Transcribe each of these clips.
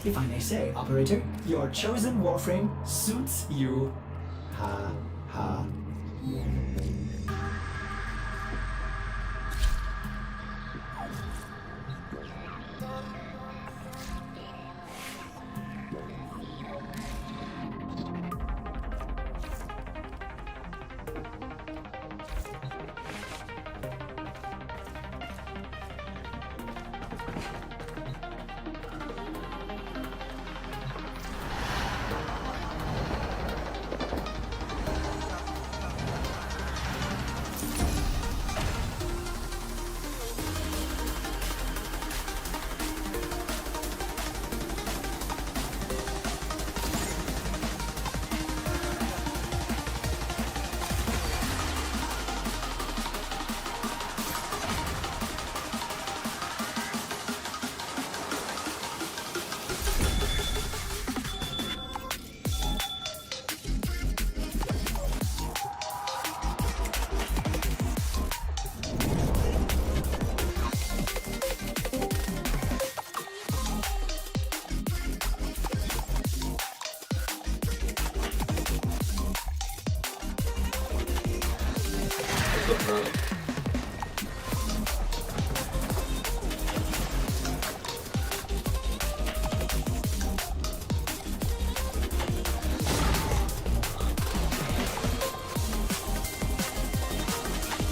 If I may say, operator, your chosen warframe suits you. Ha ha.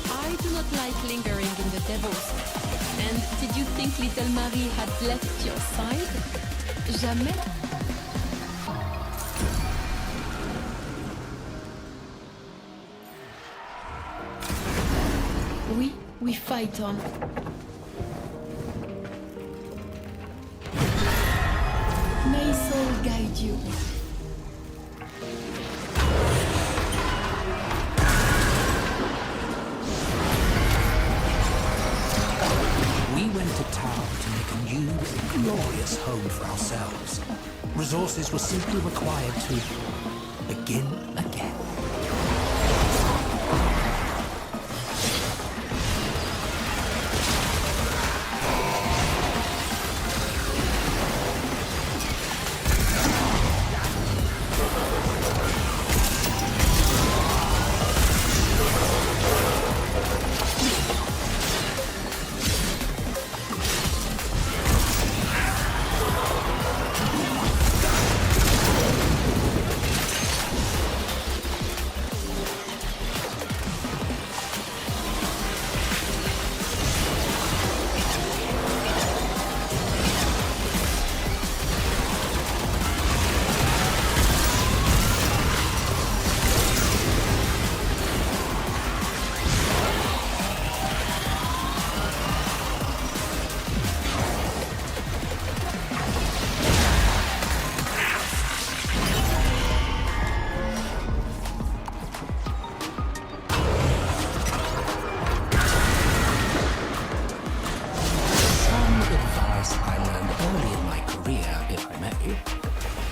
I do not like lingering in the devil's. And did you think little Marie had left your side? Jamais. Oui, we fight on. May soul guide you. We went to town to make a new, glorious home for ourselves. Resources were simply required to begin again.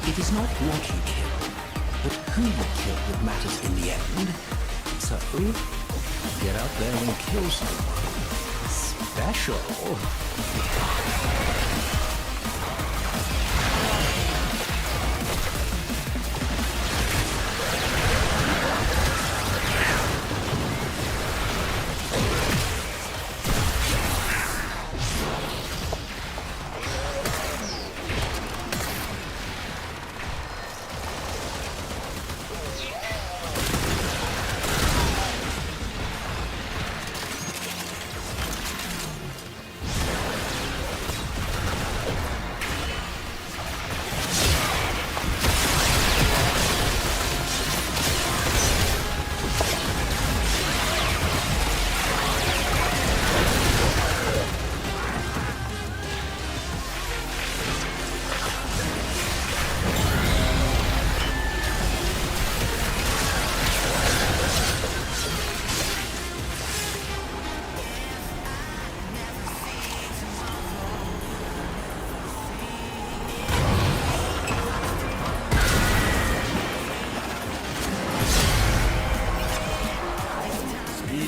It is not what you kill, but who you kill that matters in the end. So, get out there and kill someone special.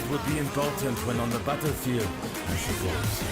Would be important when on the battlefield, I suppose.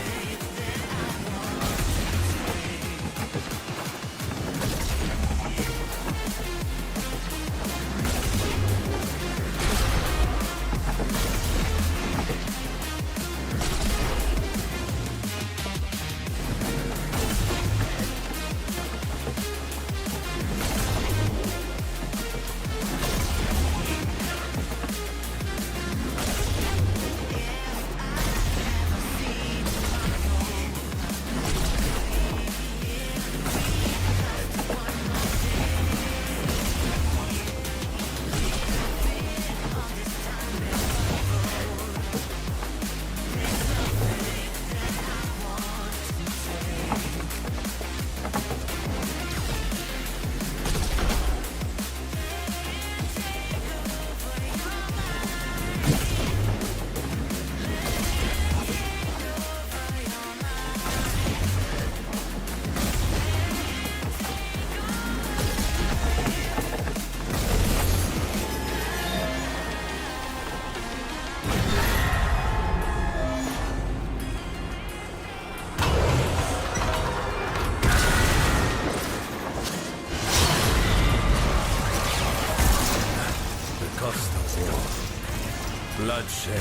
bloodshed.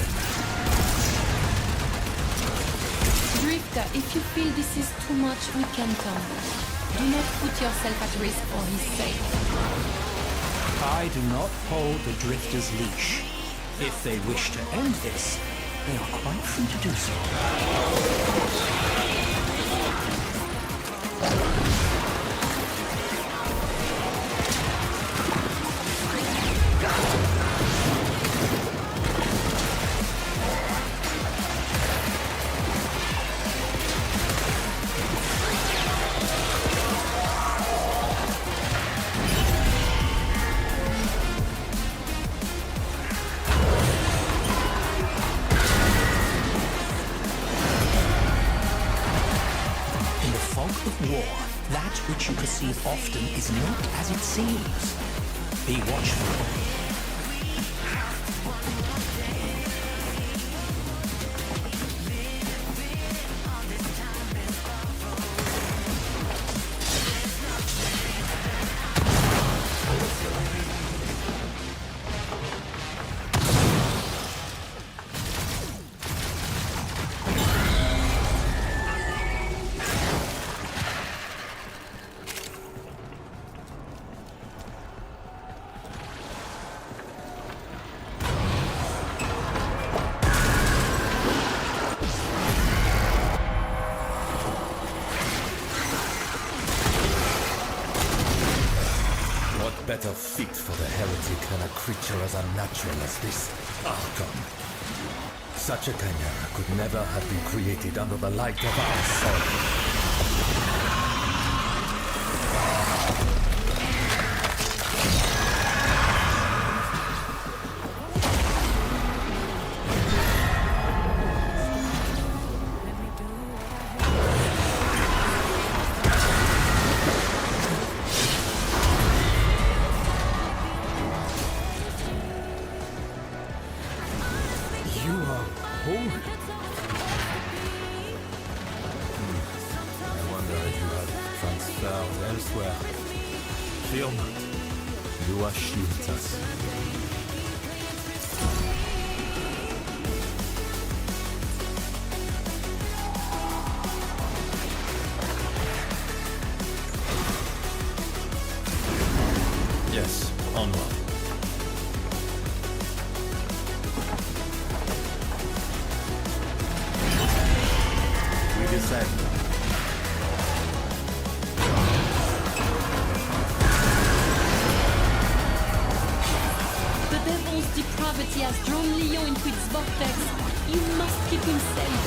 Drifter, if you feel this is too much, we can turn. Do not put yourself at risk for his sake. I do not hold the Drifter's leash. If they wish to end this, they are quite free to do so. Of war, that which you perceive often is not as it seems. Be watchful. Better fit for the heretic than a creature as unnatural as this Archon. Such a chimera could never have been created under the light of our sun. Elsewhere. Fear not. You are shields us. Yes, onward. We descend. Depravity has drawn Leon into its vortex. You must keep him safe.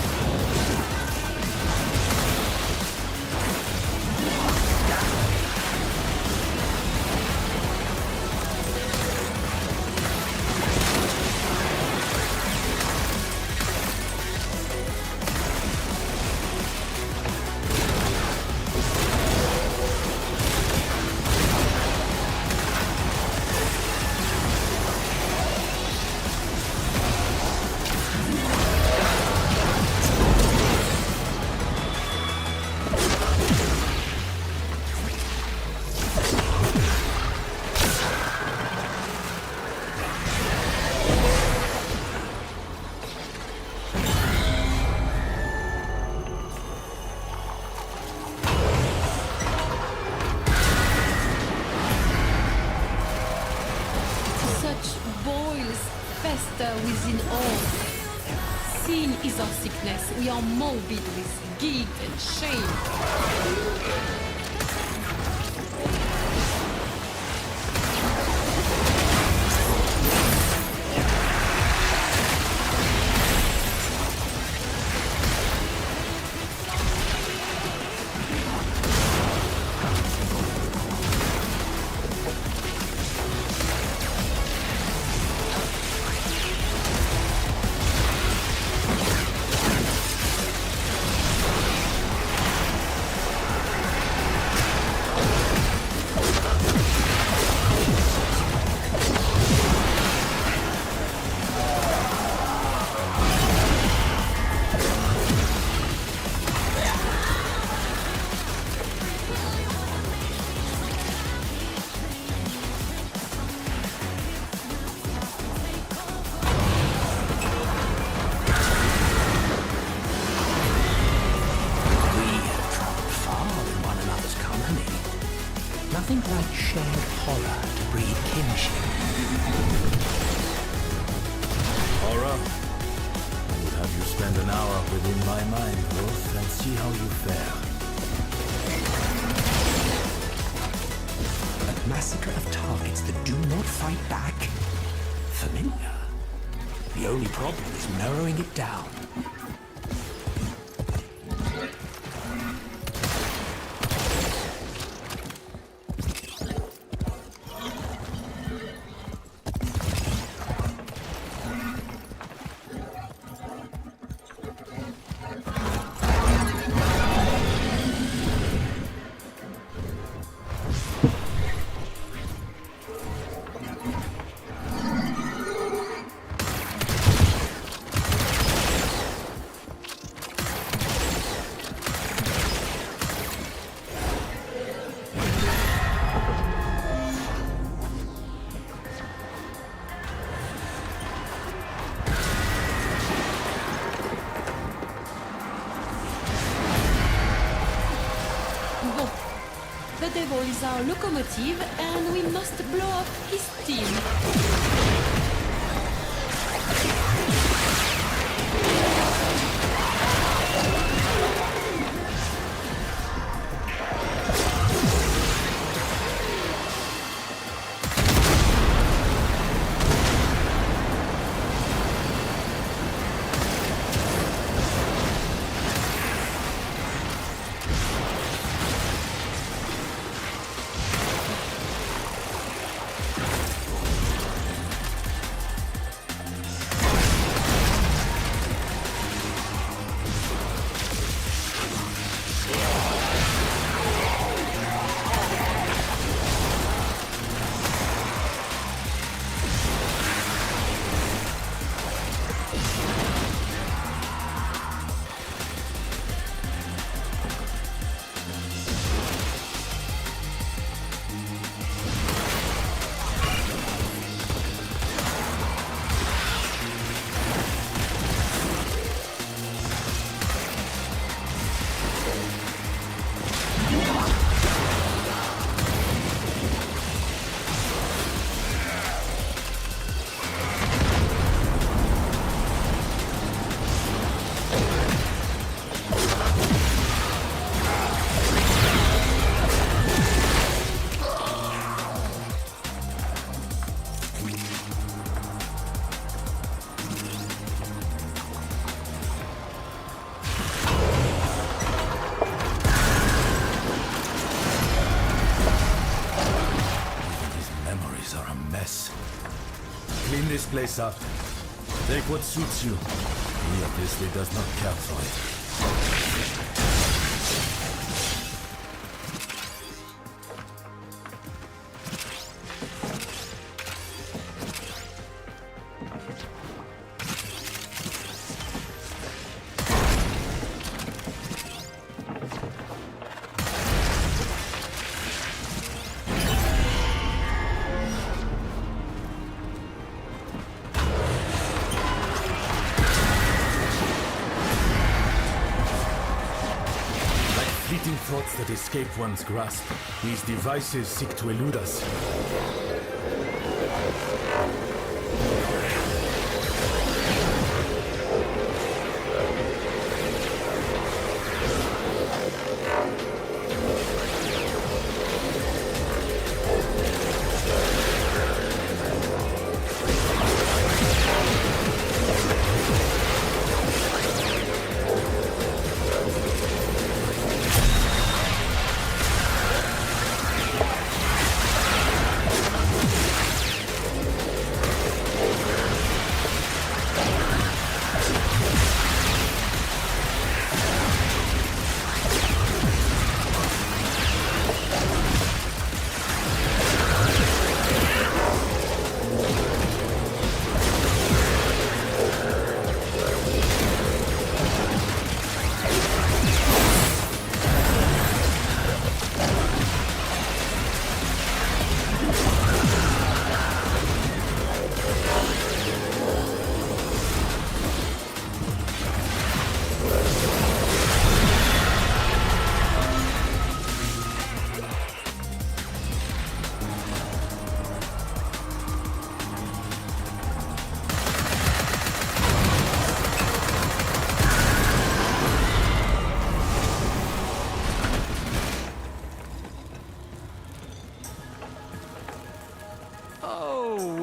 Within all. Sin is our sickness. We are morbid with guilt and shame. like shared horror to breed kinship. Aura, I would have you spend an hour within my mind, Wolf, and see how you fare. A massacre of targets that do not fight back. Familiar. The only problem is narrowing it down. Bon. The devil is our locomotive and we must blow off his steam. Clean this place up. Take what suits you. He obviously does not care for it. Fleeting thoughts that escape one's grasp. These devices seek to elude us.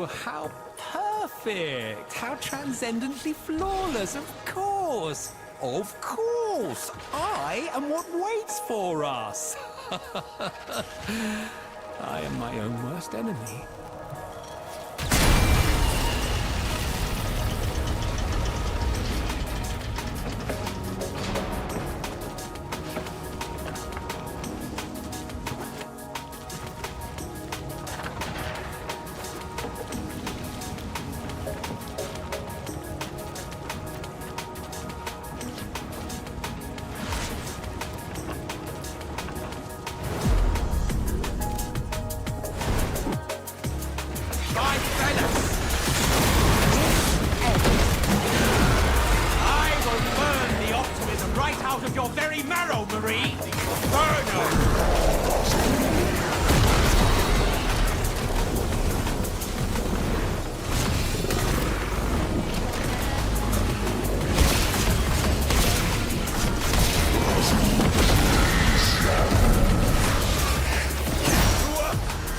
Oh, how perfect! How transcendently flawless! Of course! Of course! I am what waits for us! I am my own worst enemy. Out of your very marrow, Marie! Burn her!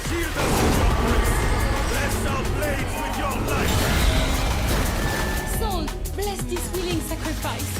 Shield us with your grace! Bless our blades with your light! Soul, bless this willing sacrifice.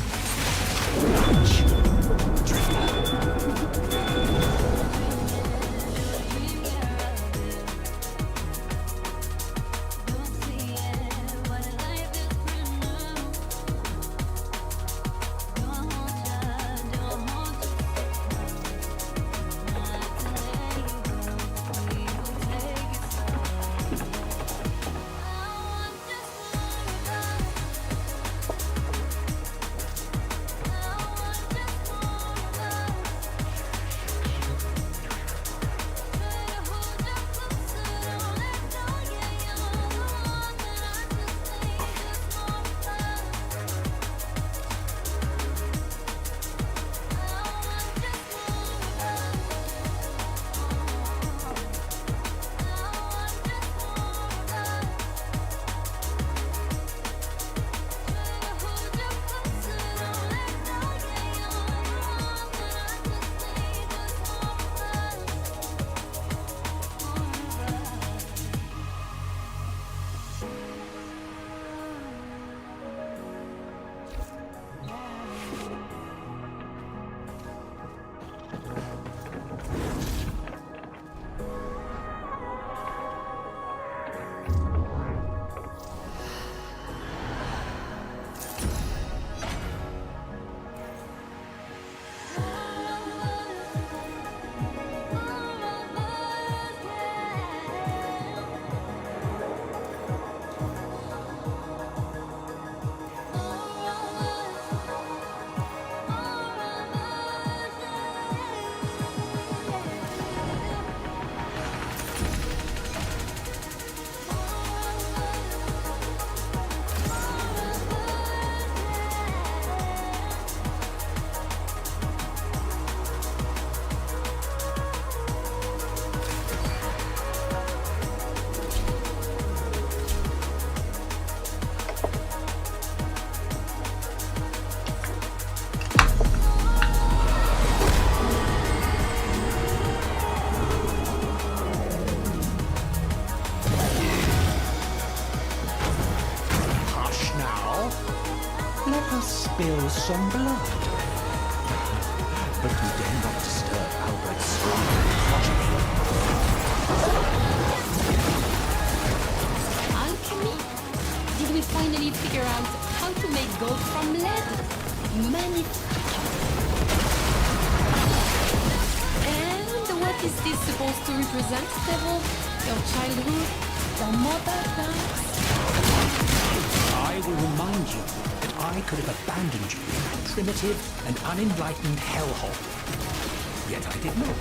Spill some blood. But you dare not disturb Albert's strong progeny. Alchemy? Did we finally figure out how to make gold from lead? Magnifique. And what is this supposed to represent, Devil? Your childhood? Your mother, perhaps? I will remind you that I could have abandoned you in a primitive and unenlightened hellhole. Yet I did not.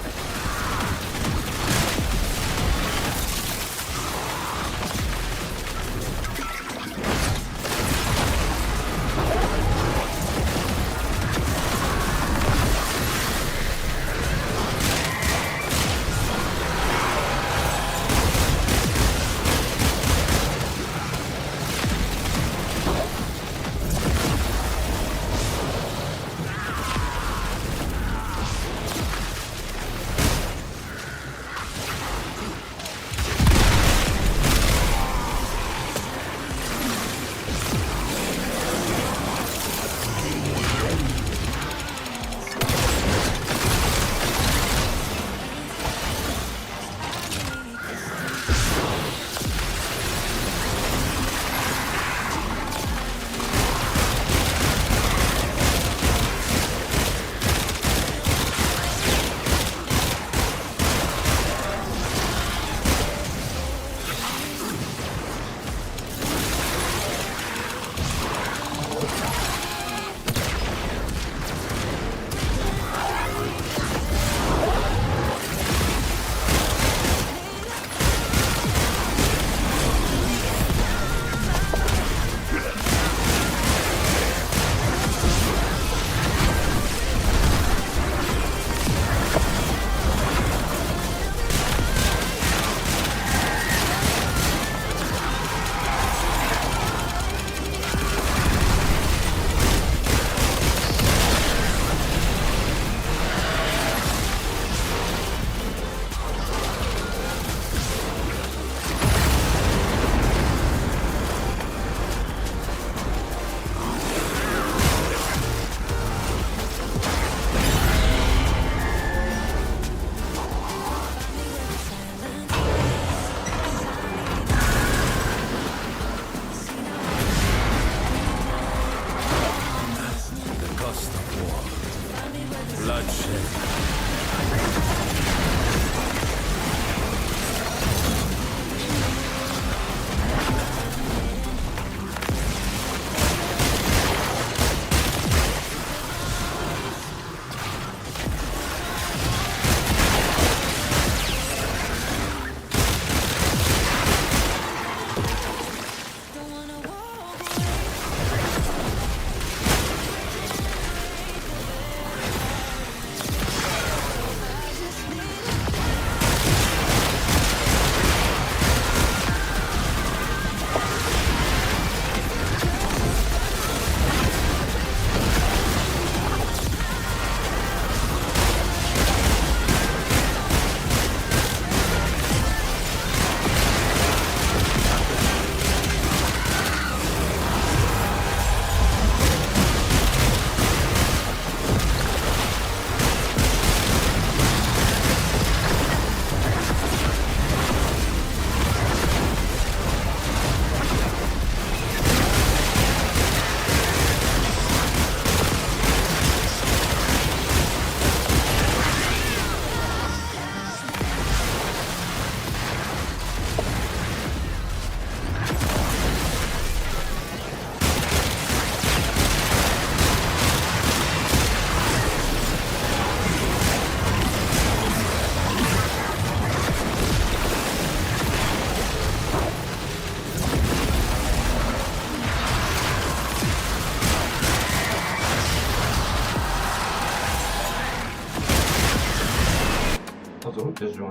Just join.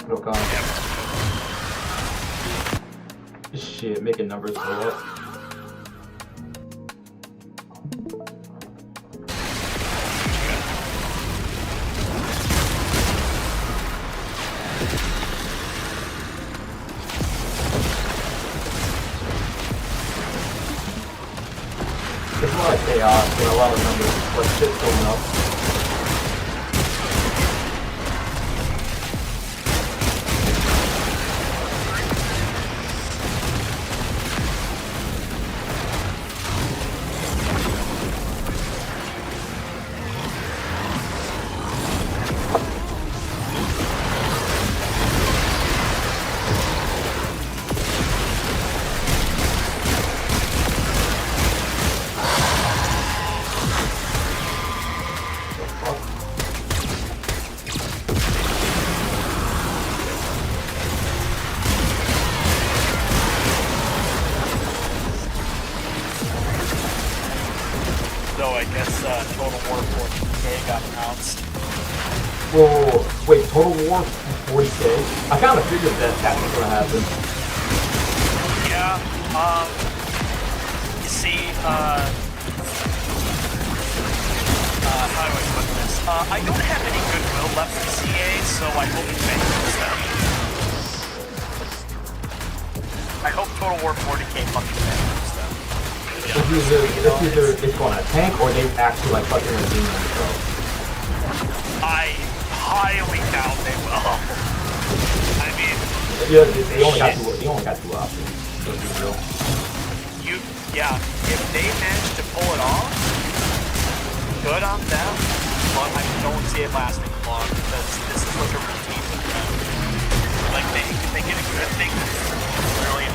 Look on. Shit, making numbers go up. There's a lot of chaos and a lot of numbers, but shit's going up. So I guess Total War 40K got announced. Whoa, wait, Total War 40K? I kind of figured that was gonna happen. Yeah, you see, how do I put this? I don't have any goodwill left for CA, so I hope it favors them. I hope Total War 40K fucking favors them. It's going to tank, or they actually like fucking redeem themselves. I highly doubt they will. I mean, Yeah, they only got two options. Let's be real. If they manage to pull it off, good on them, but I don't see it lasting long because this is like a routine with them. Like they get a good thing really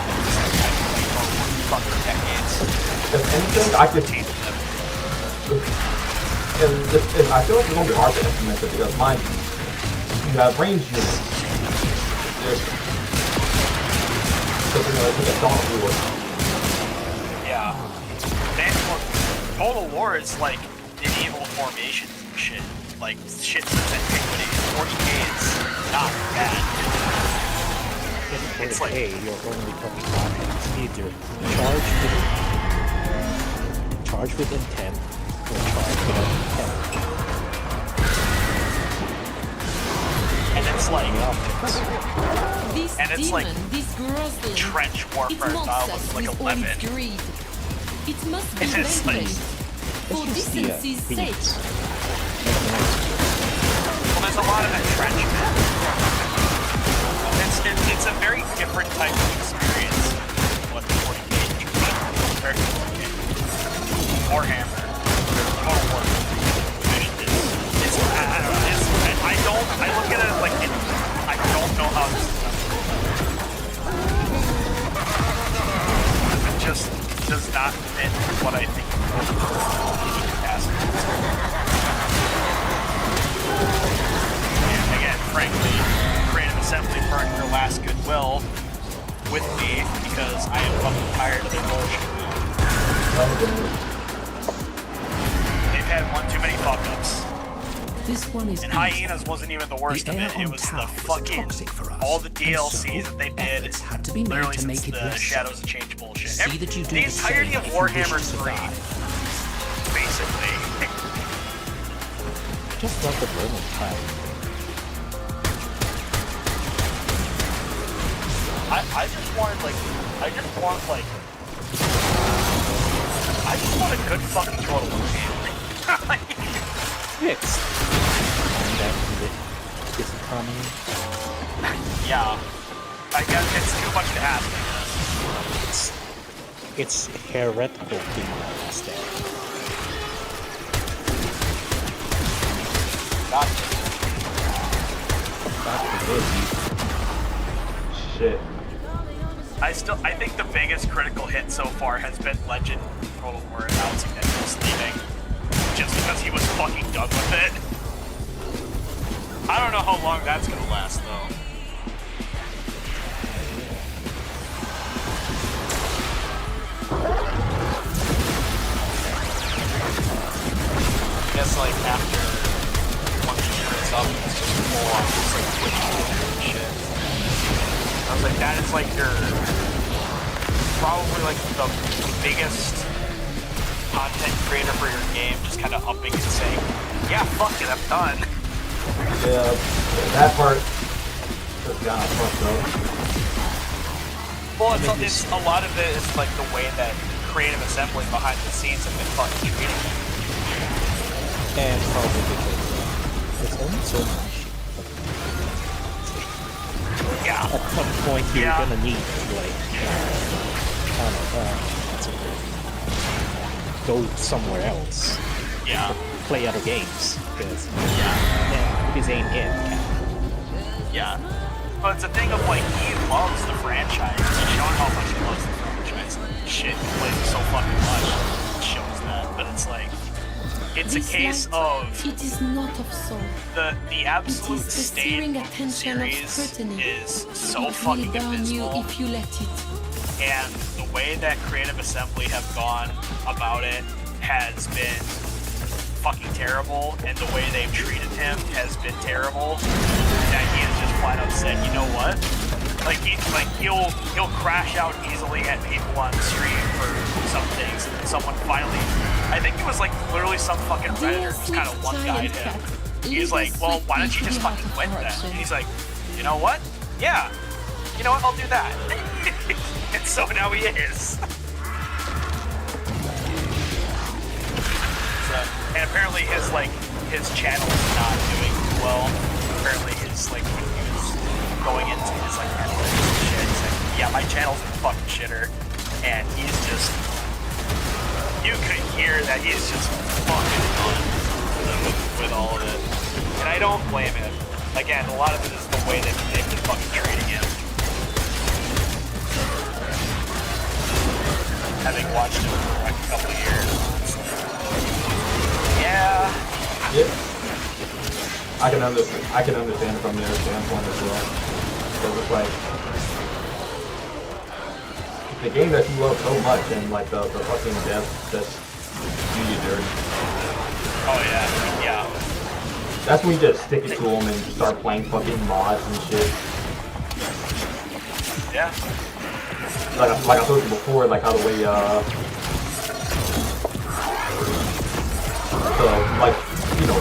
for decades. If anything, I could. Routine with them. And I feel like it's going to be hard to implement it because, mind you have range units. Because they're going to take a Dawn of War. Yeah. Total War is like medieval formations and shit. Like shit since antiquity. 40K is not bad. In It's 40K, like- you're only talking options. Either charge with intent or charge without intent. And it's like This And it's demon, like this grossling, trench it warfare mocks style us was like with all 11. its greed. It must be It is like- vanquished. For Let's just see, decency's sake. beats. Well, there's a lot of entrenchment. It's a very different type of experience than what the 40K you can compared to 40K. Warhammer, Total War, it's, I don't know, I look at it like I don't know how this is done. It just does not fit what I think and again, frankly, Creative Assembly burned their last goodwill with me because I am fucking tired of their bullshit. They've had one too many fuck-ups. This one is And easy. Hyenas wasn't even the worst The of air it. It on was the Tau was fucking toxic for us, all the and DLCs so that they did. efforts had to be made Literally to since make it the less Shadows so. of Change bullshit. See that you do the the entirety same of if you wish Warhammer to 3, survive. basically. Just love the burning time. I just want a good fucking Total War game. Fixed. And that this economy. Yeah. I guess it's too much to ask, I guess. It's heretical to understand. God forbid you Shit. I think the biggest critical hit so far has been Legend Total War announcing that he was leaving. Just because he was fucking done with it. I don't know how long that's gonna last though. I guess like after 1 year is up, like that is like your probably like the biggest content creator for your game, just kind of upping and saying, yeah, fuck it, I'm done. Yeah, that part just got fucked up. Well, it's a lot of it is like the way that Creative Assembly behind the scenes have been fucking treating it. And probably because there's only so much. Yeah. At some point, you're gonna need to, like, I don't know, go somewhere else. Yeah. Play other games. Because, yeah, this ain't it. Yeah. But it's a thing of like, he loves the franchise. He's shown how much he loves the franchise. Shit, he plays it so fucking much. It shows that. But it's like, it's a case of It is not of soul. the It absolute is the searing state attention of series scrutiny. is so It will fucking burn you abysmal. if you let it. And the way that Creative Assembly have gone about it has been fucking terrible, and the way they've treated him has been terrible. That he has just flat out said, you know what? Like he'll crash out easily at people on stream for some things, and then someone finally, I think it was like literally some fucking redditor just kind of one guyed him. He's like, well, why don't you just fucking quit then? And he's like, you know what? Yeah, you know what? I'll do that. And so now he is. And apparently his channel is not doing well. Apparently his when he was going into his analytics and shit, he's like, yeah, my channel's a fucking shitter. And he's just, you could hear that he's just fucking done with all of it. And I don't blame him. Again, a lot of it is the way that they've been fucking treating him. Having watched him for a couple of years. Yeah. Yeah. I can understand from their standpoint as well. Because it's like the game that you love so much, and like the fucking devs just do you dirty. Oh yeah, yeah. That's when you just stick it to them and start playing fucking mods and shit. Yeah. Like I told you before, like how the way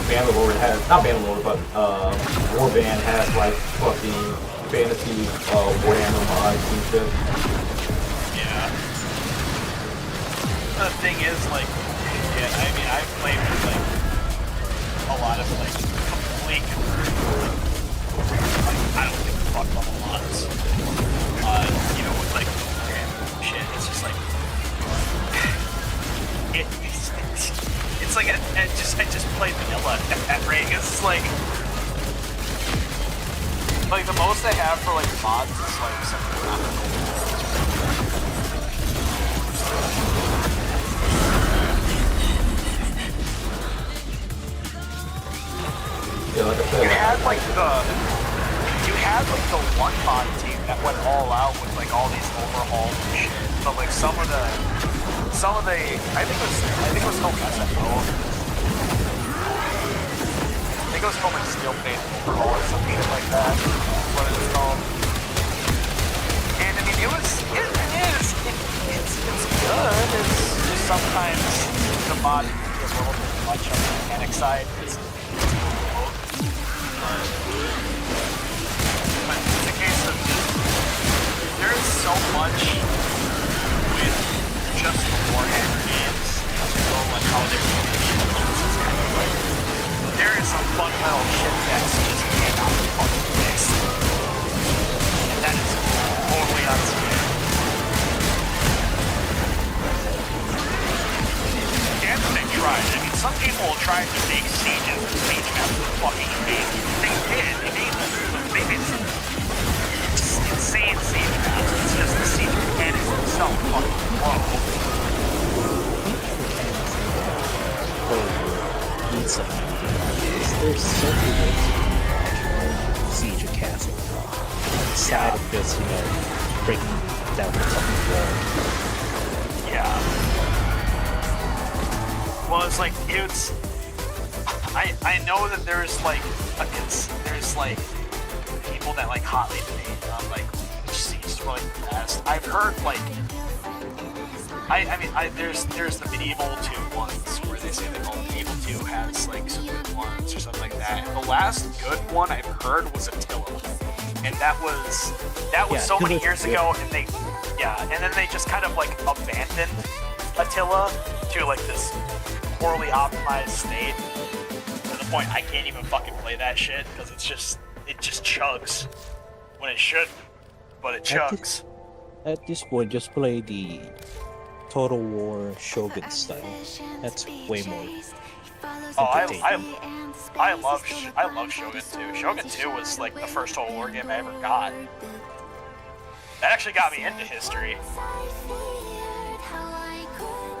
Bannerlord has, not Bannerlord, but Warband has like fucking fantasy Warhammer mods and shit. Yeah. The thing is, yeah, I mean, I've played with a lot of complete I don't give a fuck about the mods. With Warhammer shit, it's just it's like I just played vanilla at Reagan. It's like the most I have for mods is some graphical. Yeah, like I said, you had the one mod team that went all out with all these overhauls and shit. But some of the I think it was called SFO. I think it was called Steel Phase Overhaul or something like that. That's what it was called. And I mean, it's good. It's just sometimes the mod can be a little bit much on the mechanic side. But it's a case of there is so much with just the Warhammer games, how they're doing it. There is some fundamental shit that's just cannot be fucking fixed. And that is totally unfair. Damn, they tried. I mean, some people will try to make sieges and siege maps fucking amazing. They did. They made some insane siege maps. It's just the siege mechanics are so fucking low. There's so many ways to siege a castle. Aside of just, breaking down the fucking wall. Yeah. Well, it's I know that there's there's people that hotly debate on Siege to like the best. I've heard like there's the Medieval 2 ones where they say that Medieval 2 has like some good ones or something like that. And the last good one I've heard was Attila, and that was so many years ago, and then they just kind of like abandoned Attila to like this poorly optimized state to the point I can't even fucking play that shit because it just chugs when it shouldn't, but it chugs. At this point, just play the Total War Shogun style. That's way more. Oh, I love Shogun 2. Shogun 2 was like the first Total War game I ever got. That actually got me into history.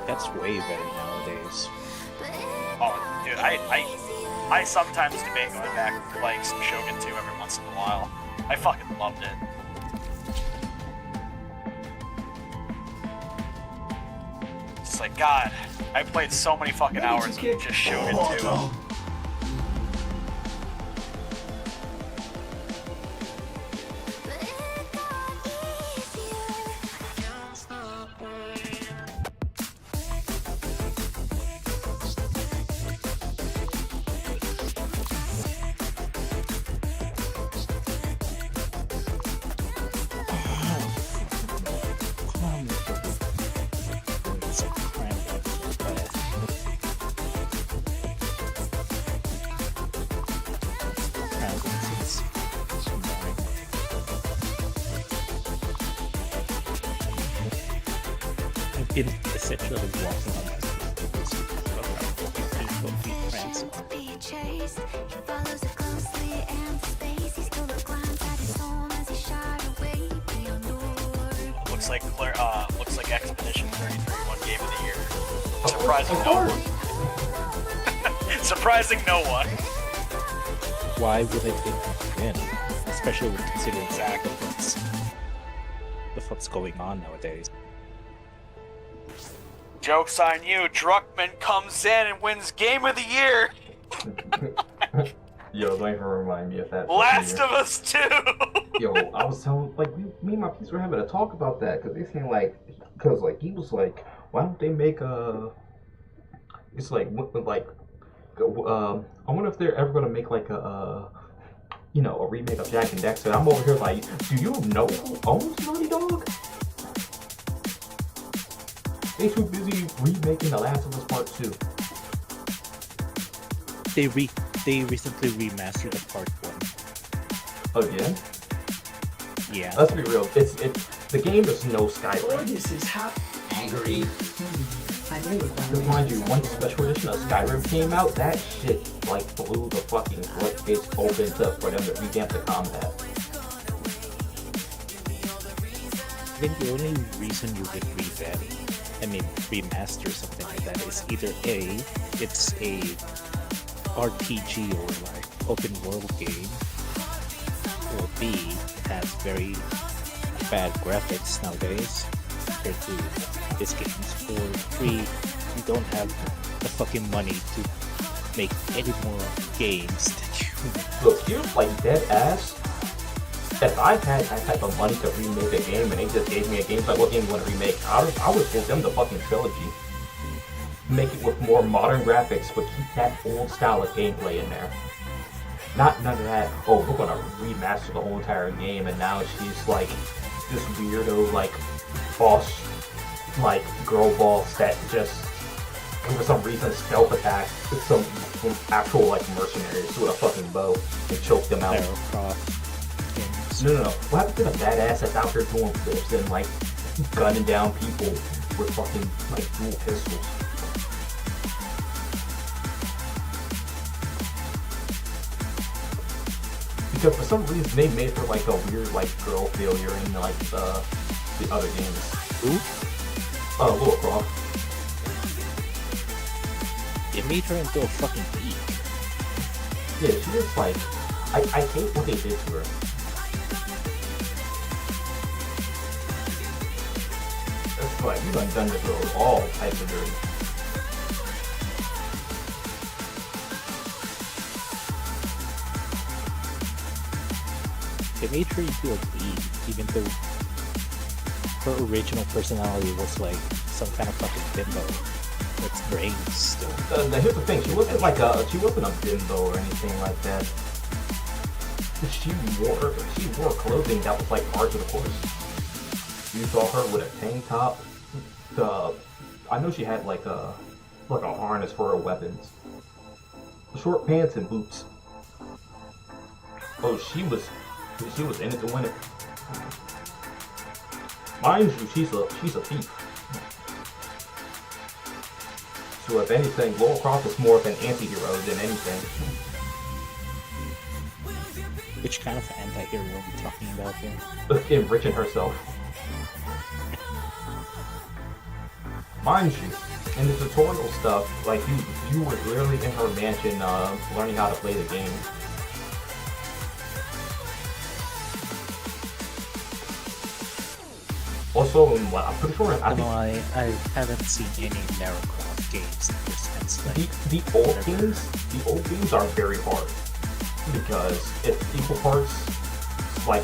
That's way better nowadays. Oh, dude, I sometimes debate going back to like some Shogun 2 every once in a while. I fucking loved it. It's like, God, I played so many fucking hours of just Shogun 2. Been essentially walking on my looks like Expedition 33 won Game of the Year. Surprising no one. Surprising no one. Why would I think win? Especially with considering exactly the fuck's going on nowadays. Joke's on you. Druckmann comes in and wins Game of the Year. Yo, don't even remind me of that. Last of Us 2. Yo, I was telling, like, me and my piece were having a talk about that, because they seem like, because, like, he was like, why don't they make it's like, I wonder if they're ever going to make, like, a remake of Jak and Daxter. I'm over here like, do you know who owns Naughty Dog? They too busy remaking The Last of Us Part 2. They recently remastered the Part 1. Again? Yeah. Let's be real. It's the game is no Skyrim. This is half angry. Because mind you, once the special edition of Skyrim came out, that shit like blew the fucking floodgates open for them to revamp the combat. I think the only reason you would remaster something like that is either A, it's a RPG or like open world game, or B, it has very bad graphics nowadays compared to this games, or 3, you don't have the fucking money to make any more games that you... Look, here's like dead ass. If I had that type of money to remake a game and they just gave me a game, like what game you want to remake, I would give them the fucking trilogy. Make it with more modern graphics, but keep that old style of gameplay in there. Not none of that, oh, we're gonna remaster the whole entire game and now she's like this weirdo like boss, like girl boss that just for some reason stealth attack some actual like mercenaries with a fucking bow and choke them out. No. What happened to the badass that's out there doing flips and like gunning down people with fucking like dual pistols? Because for some reason they made her like a weird like girl failure in like the other games. Who? Lara Croft. It made her into a fucking geek. Yeah, she just like I hate what they did to her. That's like you done this girl all types of dirty. they made her into a lead, even though her original personality was like some kind of fucking bimbo with brains still. Here's the thing, she wasn't a bimbo or anything like that. She wore clothing that was like part of the course. You saw her with a tank top. I know she had like a harness for her weapons. Short pants and boots. Oh, she was in it to win it. Mind you, she's a thief. So if anything, Lara Croft is more of an anti-hero than anything. Which kind of anti-hero are we talking about here? Enriching herself. Mind you, in the tutorial stuff, like you were literally in her mansion learning how to play the game. Also, I'm pretty sure I haven't seen any Lara Croft games in this sense. Like, the old games are very hard because it's equal parts like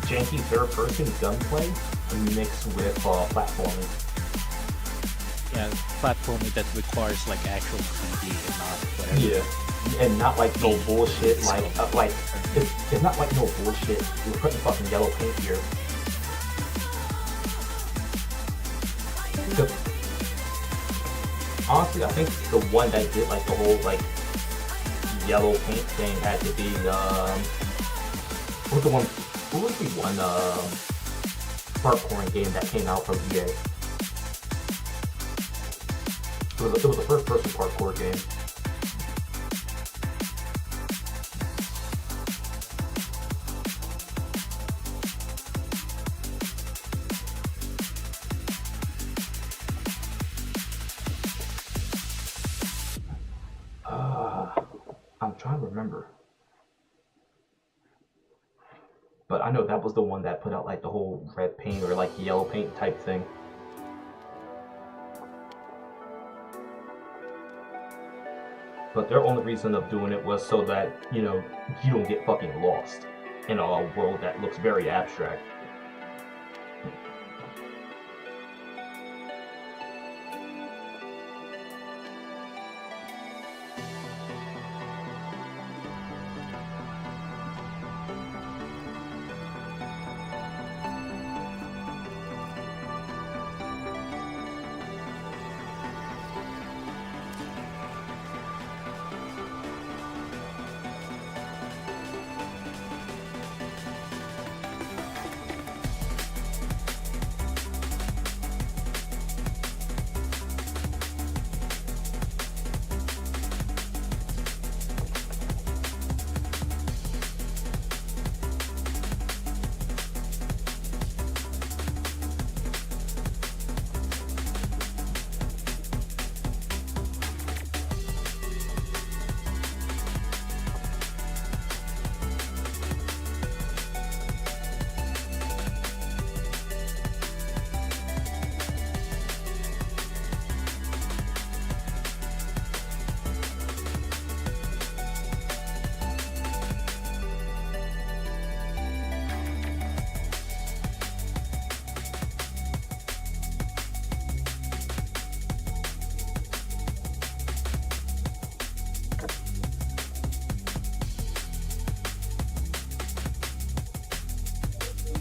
janky third-person gunplay mixed with platforming. Yeah, platforming that requires like actual 3D and not whatever. Yeah, and not like no bullshit. It's not like no bullshit. You're putting fucking yellow paint here. Honestly, I think the one that did like the whole like yellow paint thing had to be what was the one parkour game that came out from EA? It was a first-person parkour game. I'm trying to remember. But I know that was the one that put out like the whole red paint or like yellow paint type thing. But their only reason of doing it was so that, you know, you don't get fucking lost in a world that looks very abstract.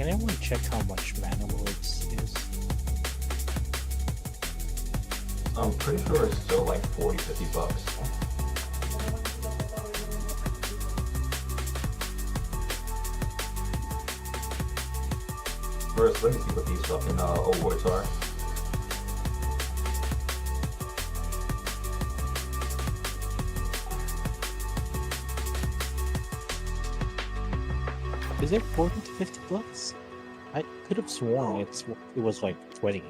Can anyone check how much Mana Lords is? I'm pretty sure it's still like 40-50 bucks. First, let me see what these fucking awards are. Is it 40 to 50 bucks? I could have sworn it was like 20.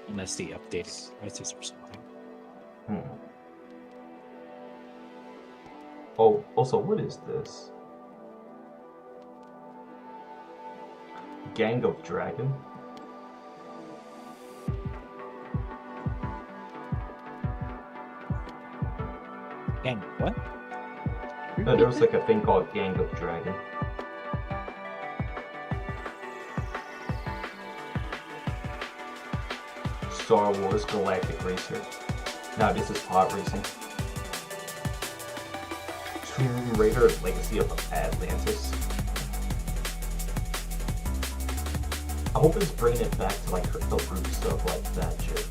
Unless they updated prices or something. Oh, also, what is this? Gang of Dragon? Gang, what? There was like a thing called Gang of Dragon. Star Wars Galactic Racer. Now this is pod racing. Tomb Raider Legacy of Atlantis. I hope it's bringing it back to like crypto group stuff like that shit.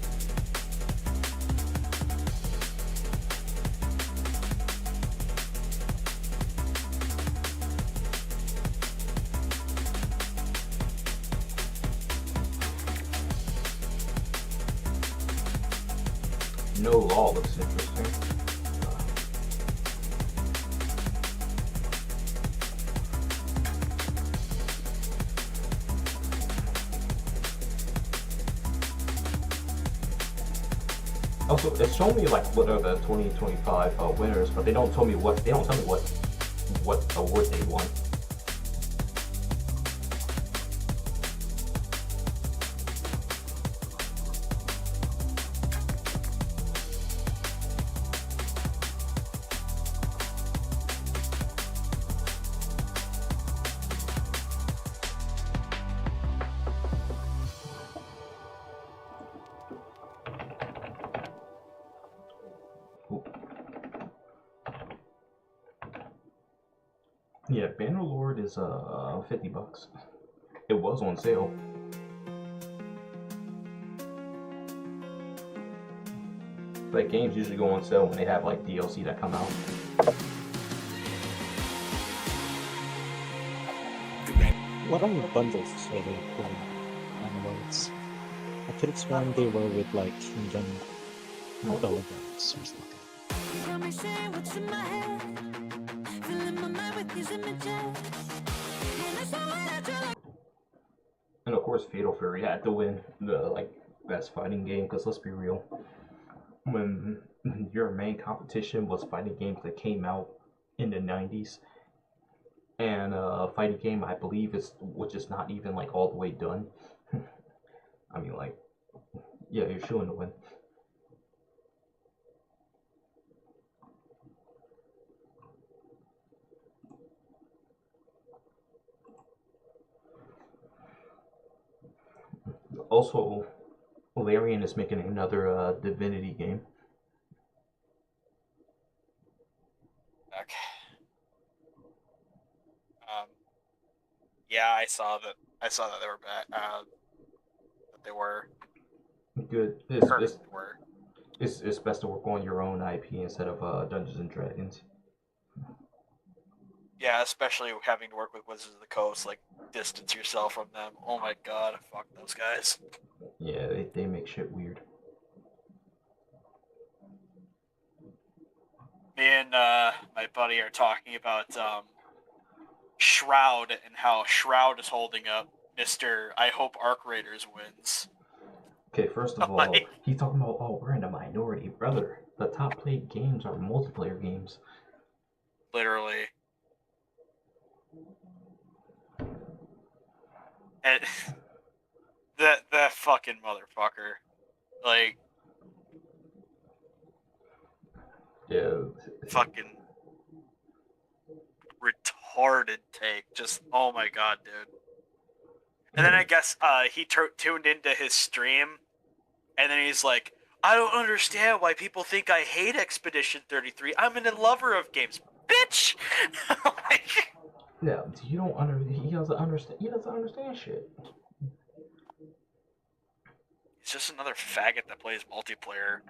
No Law looks interesting. Also, it's showing me like what are the 2025 winners, but they don't tell me what what award they won. Yeah, Bannerlord is $50. It was on sale. But games usually go on sale when they have like DLC that come out. What are the bundles for the Bannerlords? I could have sworn they were with like Kingdom Deliverance or something. And of course, Fatal Fury had to win the like best fighting game, because let's be real, when your main competition was fighting games that came out in the 90s, and fighting game I believe which is not even like all the way done. I mean, like, yeah, you're shooing to win. Also, Larian is making another Divinity game. Okay. Yeah, I saw that they were back. That they were Good. were. It's best to work on your own IP instead of Dungeons and Dragons. Yeah, especially having to work with Wizards of the Coast, like distance yourself from them. Oh my god, fuck those guys. Yeah, they make shit weird. Me and my buddy are talking about Shroud and how Shroud is holding up. Mr. I hope Arc Raiders wins. Okay, first of all, he's talking about, oh, we're in the minority. Brother, the top played games are multiplayer games. Literally. And that fucking motherfucker. Like, yeah. Fucking retarded take. Just, oh my god, dude. And then I guess he tuned into his stream, and then he's like, I don't understand why people think I hate Expedition 33. I'm a lover of games. Bitch! Like, yeah, he doesn't understand shit. He's just another faggot that plays multiplayer.